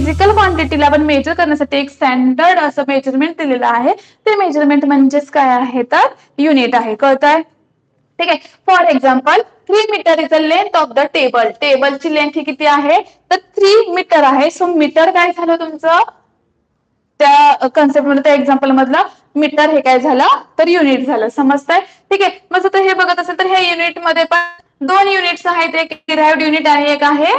Physical क्वांटिटीला आपण major करण्यासाठी एक स्टँडर्ड असं मेजरमेंट दिलेलं आहे. ते मेजरमेंट म्हणजेच काय आहे तर युनिट आहे. कळतंय? ठीक आहे. For example 3 metre is the length of the table. टेबलची लेंथ ही किती आहे तर 3 मीटर आहे. सो मीटर काय झालं तुमचं त्या कन्सेप्ट मध्ये त्या एक्झाम्पल मधला मीटर हे काय झालं तर युनिट झालं. समजतंय? ठीक आहे. मग आता हे बघत असेल तर हे युनिट मध्ये पण 2 युनिट्स आहेत. एक डिराइव्हड युनिट आणि एक आहे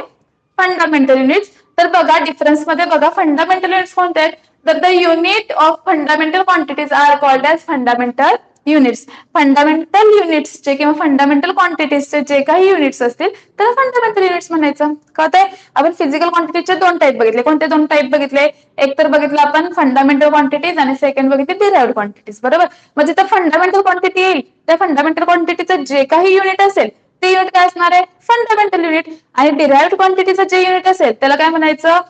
फंडामेंटल युनिट्स. तर बघा डिफरन्स मध्ये बघा फंडामेंटल युनिट्स कोणते आहेत तर the unit of fundamental quantities are called as fundamental units. Fundamental युनिट्सचे किंवा फंडामेंटल क्वांटिटीजचे जे काही युनिट्स असतील त्याला फंडामेंटल युनिट्स म्हणायचं. कळतंय? आपण फिजिकल क्वांटिटीचे 2 टाईप बघितले. कोणते 2 टाईप बघितले? एक तर बघितलं आपण फंडामेंटल क्वांटिटीज आणि सेकंड बघितले डिराइव्हड क्वांटिटीज. बरोबर? म्हणजे तर फंडामेंटल क्वांटिटी येईल त्या फंडामेंटल क्वांटिटीचं जे काही युनिट असेल ते युनिट काय असणार आहे फंडामेंटल युनिट. आणि डिराइव्हड क्वांटिटीचं जे युनिट असेल त्याला काय म्हणायचं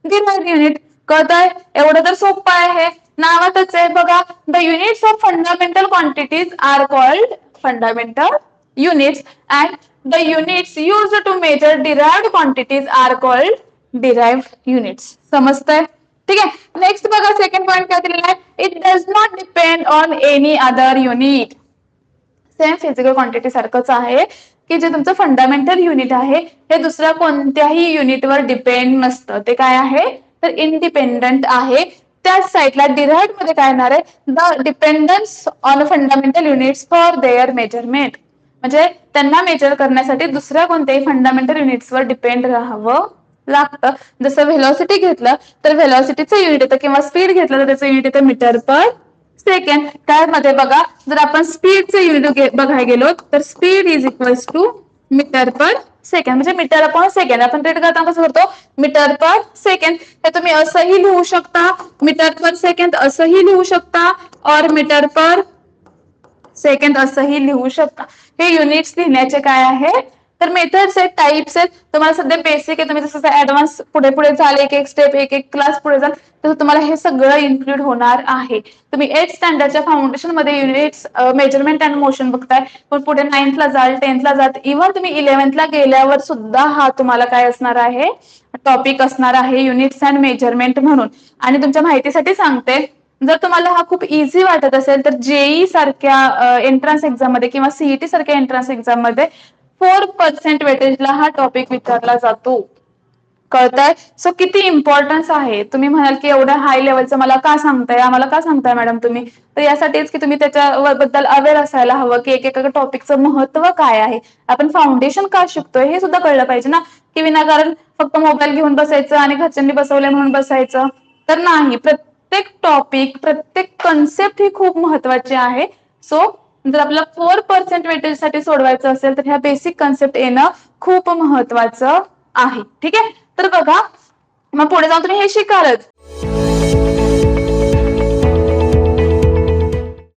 डिराइव्हड युनिट. कळतंय? एवढं तर सोपं आहे. नावातच आहे बघा the units of fundamental quantities are called fundamental units and the units used to measure derived quantities are called derived units. समजतंय? ठीक आहे. नेक्स्ट बघा सेकंड पॉइंट काय दिलेला आहे it does not depend on any other unit. Same physical quantity सारखंच आहे की जे तुमचं फंडामेंटल युनिट आहे हे दुसऱ्या कोणत्याही युनिटवर डिपेंड नसतं. ते काय आहे तर इंडिपेंडंट आहे. त्याच साईडला डिराइव्हड मध्ये काय येणार आहे the dependence on fundamental units for their measurement. म्हणजे त्यांना मेजर करण्यासाठी दुसऱ्या कोणत्याही फंडामेंटल युनिट्सवर डिपेंड राहावं लागतं. जसं व्हेलॉसिटी घेतलं तर व्हेलॉसिटीचं युनिट येतं किंवा स्पीड घेतलं तर त्याचं युनिट येतं मीटर पर सेकंड. त्यामध्ये बघा जर आपण स्पीडचे युनिट बघायला गेलो तर speed is equals to meter per second. म्हणजे मीटर अपॉन सेकंड आपण रेट करताना कसं करतो मीटर पर सेकंड. हे तुम्ही असंही लिहू शकता मीटर पर सेकंड असंही लिहू शकता और मीटर पर सेकंड असंही लिहू शकता. हे युनिट्स लिहिण्याचे काय आहे तर मेथड्स आहेत टाइप्स आहेत. तुम्हाला सध्या बेसिक आहे तुम्ही जसं ऍडव्हान्स पुढे पुढे झाले एक एक स्टेप एक एक क्लास पुढे जाल तसं तुम्हाला हे सगळं इन्क्लूड होणार आहे. तुम्ही 8th स्टँडर्डच्या फाउंडेशन मध्ये युनिट्स मेजरमेंट अँड मोशन बघताय पण पुढे 9th ला जाल 10th ला जात इव्हन तुम्ही 11th ला गेल्यावर सुद्धा हा तुम्हाला काय असणार आहे टॉपिक असणार आहे युनिट्स अँड मेजरमेंट म्हणून. आणि तुमच्या माहितीसाठी सांगते जर तुम्हाला हा खूप इझी वाटत असेल तर जेई सारख्या एंट्रन्स एक्झाम मध्ये किंवा सीईटी सारख्या एंट्रन्स एक्झाम मध्ये 4% वेटेजला हा टॉपिक विचारला जातो. कळतंय? सो किती इम्पॉर्टन्स आहे. तुम्ही म्हणाल की एवढ्या हाय लेवलचं मला का सांगताय आम्हाला का सांगताय मॅडम तुम्ही तर यासाठीच की तुम्ही त्याच्याबद्दल अवेअर असायला हवं की एक एक टॉपिकचं महत्व काय आहे आपण फाउंडेशन का शिकतोय हे सुद्धा कळलं पाहिजे ना की विनाकारण फक्त मोबाईल घेऊन बसायचं आणि घरच्यांनी बसवलंय म्हणून बसायचं तर नाही. प्रत्येक टॉपिक प्रत्येक कन्सेप्ट ही खूप महत्वाची आहे. सो जर आपल्याला 4% वेटेज साठी सोडवायचं असेल तर ह्या बेसिक कन्सेप्ट येणं खूप महत्वाचं आहे. ठीक आहे. तर बघा मग पुढे जाऊन तुम्ही हे शिकालच